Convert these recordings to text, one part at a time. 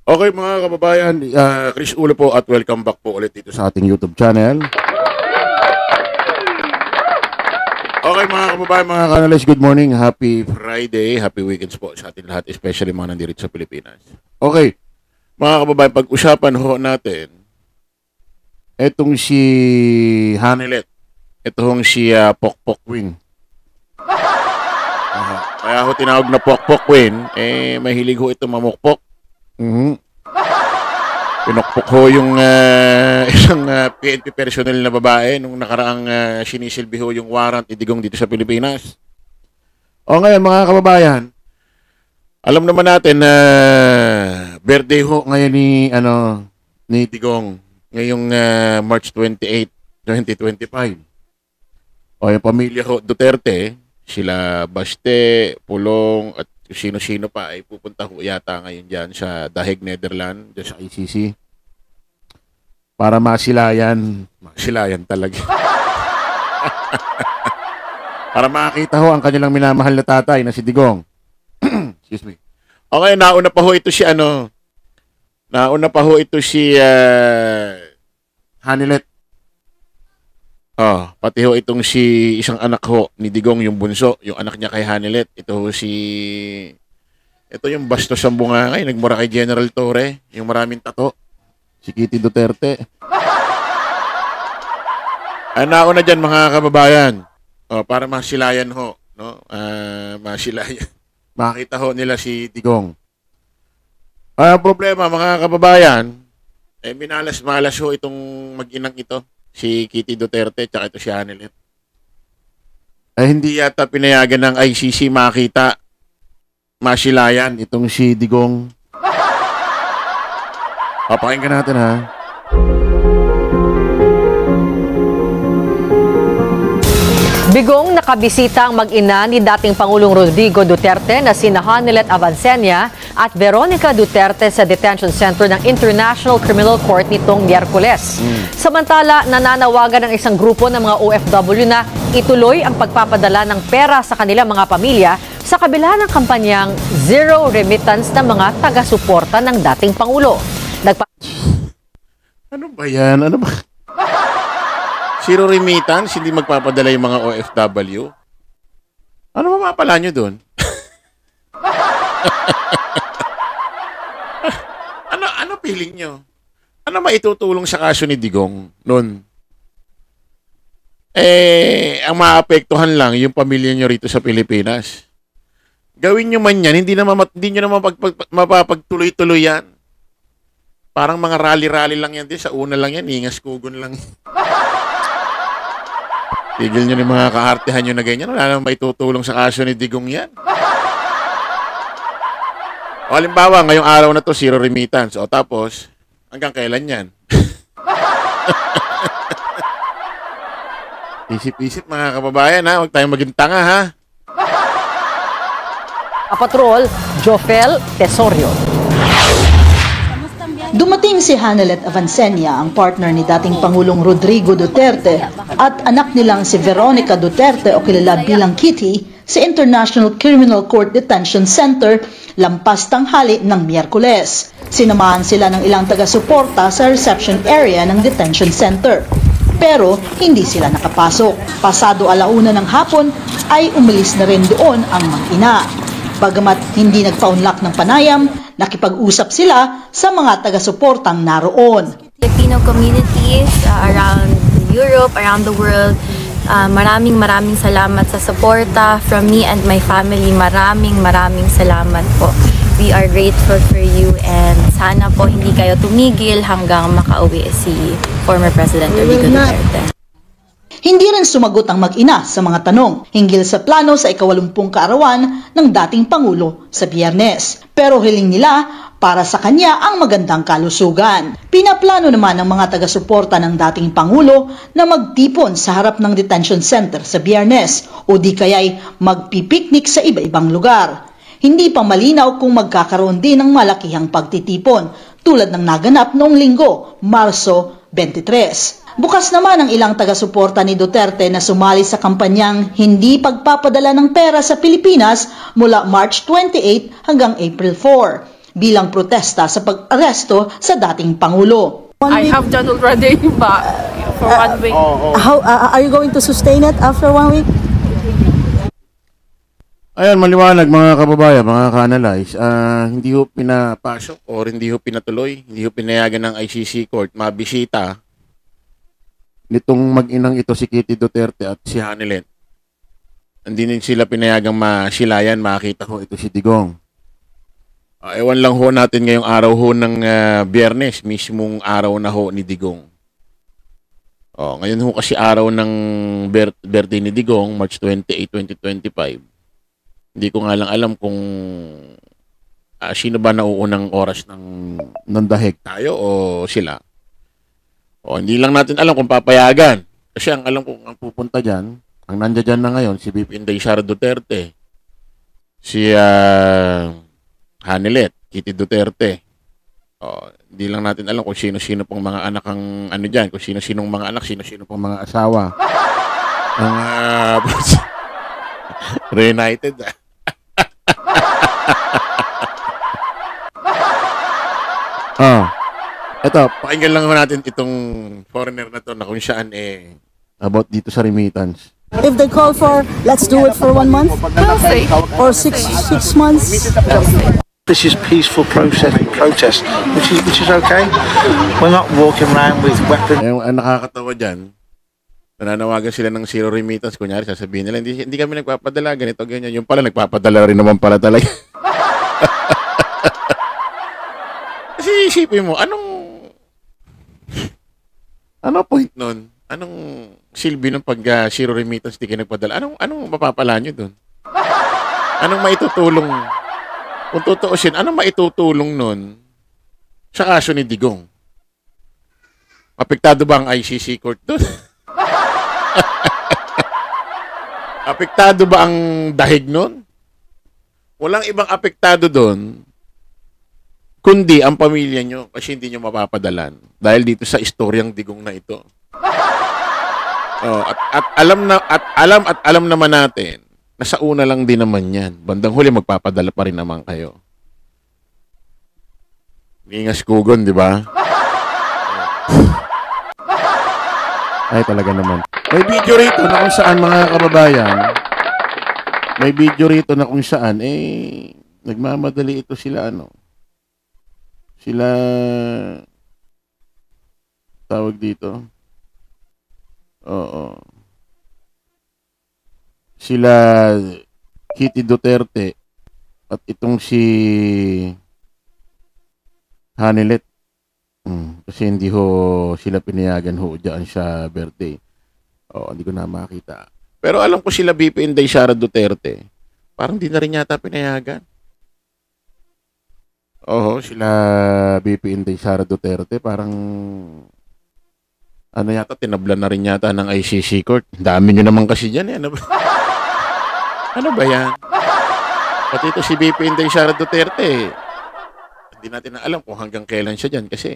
Okay mga kababayan, Chris Ulo po at welcome back po ulit dito sa ating YouTube channel. Okay mga kababayan, mga kanalis, good morning, happy Friday, happy weekends po sa ating lahat, especially mga nandito sa Pilipinas. Okay, mga kababayan, pag-usapan ho natin, etong si Hanilet, etong si Pokpok Win. Kaya ho tinawag na Pokpok Win, mahilig ho ito mamukpok. Pinukpok ho yung isang PNP personnel na babae nung nakaraang sinisilbi ho yung warrant idigong dito sa Pilipinas. O ngayon mga kababayan, alam naman natin na birthday ho ngayon ni Digong ngayong March 28, 2025. O yung pamilya ho Duterte, sila Baste, Pulong at sino-sino pa ay pupunta ho yata ngayon dyan sa The Hague, Netherlands, dyan sa ICC para masilayan talaga. Para makita ho ang kanilang minamahal na tatay na si Digong. Excuse me. Okay, nauna pa ho ito si Hanilet. Pati ho itong si isang anak ho ni Digong, yung bunso, yung anak niya kay Hanilet. Ito yung bastos ang bungangay, nagmura kay General Torre, yung maraming tato, si Kitty Duterte. Nauna dyan mga kababayan, para masilayan ho, no? Masilayan. Makita ho nila si Digong. Problema mga kababayan, minalas-malas ho itong mag-inang ito. Si Kitty Duterte tsaka ito si Hanilet. Hindi yata pinayagan ng ICC makita masilayan itong si Digong. Pakinggan natin ha. Bigong nakabisita ang mag-ina ni dating Pangulong Rodrigo Duterte na sina Hanilet Avancenia at Veronica Duterte sa detention center ng International Criminal Court nitong Miyerkules. Samantala, nananawagan ng isang grupo ng mga OFW na ituloy ang pagpapadala ng pera sa kanilang mga pamilya sa kabila ng kampanyang zero remittance ng mga taga-suporta ng dating Pangulo. Ano ba yan? Ano ba? Zero remittance, hindi magpapadala yung mga OFW? Ano mapapala nyo dun? ano feeling nyo? Ano maitutulong sa kaso ni Digong nun? Ang maapektuhan lang yung pamilya nyo rito sa Pilipinas. Gawin nyo man yan, hindi nyo naman mapapagtuloy-tuloy yan. Parang mga rally-rally lang yan din. Sa una lang yan, ingas kugon lang. Tigil nyo ni mga kaartihan nyo na ganyan. Wala naman maitutulong sa kaso ni Digong yan. O halimbawa, ngayong araw na to zero remittance. O tapos, hanggang kailan yan? Isip-isip mga kababayan ha. Huwag tayong maging tanga ha. Patrol, Jofel Tesorio. Dumating si Hanilet Avancenia, ang partner ni dating Pangulong Rodrigo Duterte, at anak nilang si Veronica Duterte o kilala bilang Kitty sa International Criminal Court Detention Center lampas tanghali ng Miyerkules. Sinamahan sila ng ilang taga-suporta sa reception area ng detention center. Pero hindi sila nakapasok. Pasado 1:00 ng hapon ay umalis na rin doon ang mag-ina. Bagamat hindi nagpaunlak ng panayam, nakipag-usap sila sa mga taga-suportang naroon. Filipino communities around Europe, around the world, maraming salamat sa suporta from me and my family. Maraming salamat po. We are grateful for you and sana po hindi kayo tumigil hanggang makauwi si former President Rodrigo Duterte. Hindi rin sumagot ang mag-ina sa mga tanong hinggil sa plano sa ika-80 kaarawan ng dating Pangulo sa Biyernes. Pero hiling nila para sa kanya ang magandang kalusugan. Pinaplano naman ng mga taga-suporta ng dating Pangulo na magtipon sa harap ng detention center sa Biyernes o di kaya'y magpipiknik sa iba-ibang lugar. Hindi pa malinaw kung magkakaroon din ng malakihang pagtitipon tulad ng naganap noong Linggo, Marso 23. Bukas naman ang ilang taga-suporta ni Duterte na sumali sa kampanyang hindi pagpapadala ng pera sa Pilipinas mula March 28 hanggang April 4. bilang protesta sa pag-aresto sa dating Pangulo. I have done already, but for 1 week. How are you going to sustain it after 1 week? Ayan, maliwanag mga kababayan, mga ka-analyze. Hindi ho pinapasok or hindi ho pinatuloy, hindi ho pinayagan ng ICC Court mabisita nitong mag-inang ito si Kitty Duterte at si Hanilet. Hindi din sila pinayagang masilayan, makita ho ito si Digong. Ewan lang ho natin ngayong araw ho ng Biyernes, mismong araw na ho ni Digong. Ngayon ho kasi araw ng birthday ni Digong, March 28, 2025. Hindi ko nga lang alam kung sino ba nauunang oras ng dahig, tayo o sila. Hindi lang natin alam kung papayagan. Kasi ang alam kong ang pupunta dyan, ang nandiyan dyan na ngayon, si VP Inday Sara Duterte, si Hanilet, Kitty Duterte. Hindi lang natin alam kung sino-sino pong mga anak ang ano dyan, kung sino-sinong mga anak, sino-sino pong mga asawa. Ang reunited. Ito, pakinggan lang natin itong foreigner na to na kung saan about dito sa remittance. If they call for, let's do it for 1 month We'll see. or six months. This is peaceful protest, which is okay. We're not walking around with weapons. Ang nakakatawa dyan, nananawagan sila ng zero remittance. Kunyari, sasabihin nila, hindi kami nagpapadala, ganito, ganyan. Yung pala, nagpapadala rin naman pala talaga. Kasi isipin mo, anong point nun? Anong silbi ng pag zero remittance di kayo nagpadala? Anong mapapala nyo dun? Anong maitutulong? Kung tutuusin, anong maitutulong nun sa kaso ni Digong? Apektado ba ang ICC Court dun? Apektado ba ang dahig nun? Walang ibang apektado dun kundi ang pamilya nyo kasi hindi nyo mapapadalan dahil dito sa istoryang Digong na ito. Alam naman natin na sa una lang din naman yan. Bandang huli magpapadala pa rin naman kayo. Ingas kugon, di ba? Ay, talaga naman. May video rito na kung saan mga kababayan, may video rito na kung saan, nagmamadali ito sila, sila, tawag dito, sila Kitty Duterte at itong si Hanilet. Kasi hindi ho sila pinayagan ho dyan sa birthday. Hindi ko na makita. Pero alam ko sila VP Inday Sara Duterte, parang di na rin yata pinayagan. Sila VP Inday Sara Duterte, parang yata, tinablan na rin yata ng ICC Court. Dami nyo naman kasi dyan Ano ba? Ano ba yan? Pati ito si VP Inday Sara Duterte, hindi natin na alam kung hanggang kailan siya dyan kasi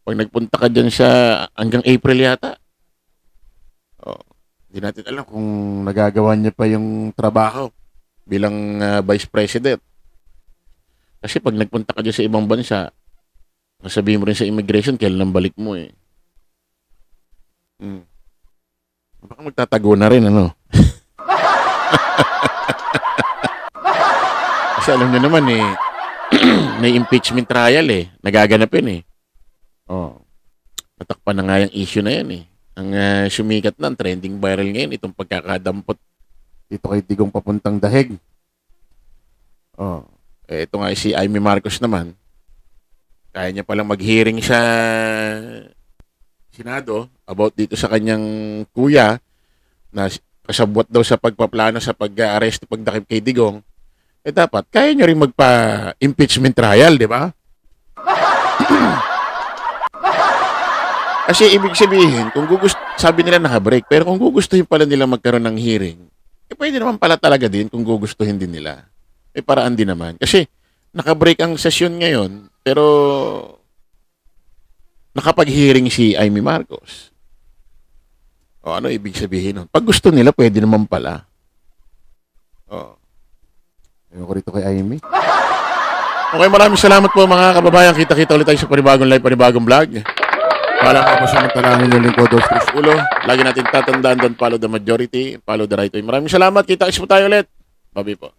pag nagpunta ka dyan siya hanggang April yata. Hindi natin alam kung nagagawa niya pa yung trabaho bilang Vice President. Kasi pag nagpunta ka dyan sa ibang bansa, sasabihin mo rin sa immigration, kailan balik mo Baka magtatago na rin, Kasi alam niyo naman may impeachment trial nagaganapin Natakpan na nga yung issue na yan Ang sumikat na, trending viral ngayon, itong pagkakadampot dito kay Digong papuntang dahig. Ito nga si Amy Marcos naman, kaya niya palang mag-hearing sa Senado about dito sa kanyang kuya na kasabwat daw sa pagpaplano sa pag-aresto pagdakip kay Digong. Dapat kaya niya rin magpa-impeachment trial, di ba? Kasi ibig sabihin, kung sabi nila naka-break, pero kung gugustuhin pala nila magkaroon ng hearing, pwede naman pala talaga din kung gugustuhin din nila. May paraan din naman. Kasi naka-break ang sesyon ngayon, pero nakapag-hearing si Amy Marcos. Ano ibig sabihin nun? Pag gusto nila, pwede naman pala. Ayun ko rito kay Amy. Okay, maraming salamat po mga kababayan. Kita-kita ulit tayo sa panibagong live, panibagong vlog. Paalam po sa mantalangin yung lingkod Dos Cruz Ulo. Lagi natin tatandaan, don't follow the majority, follow the right way. Maraming salamat. Kita-kits po tayo ulit. Babi po.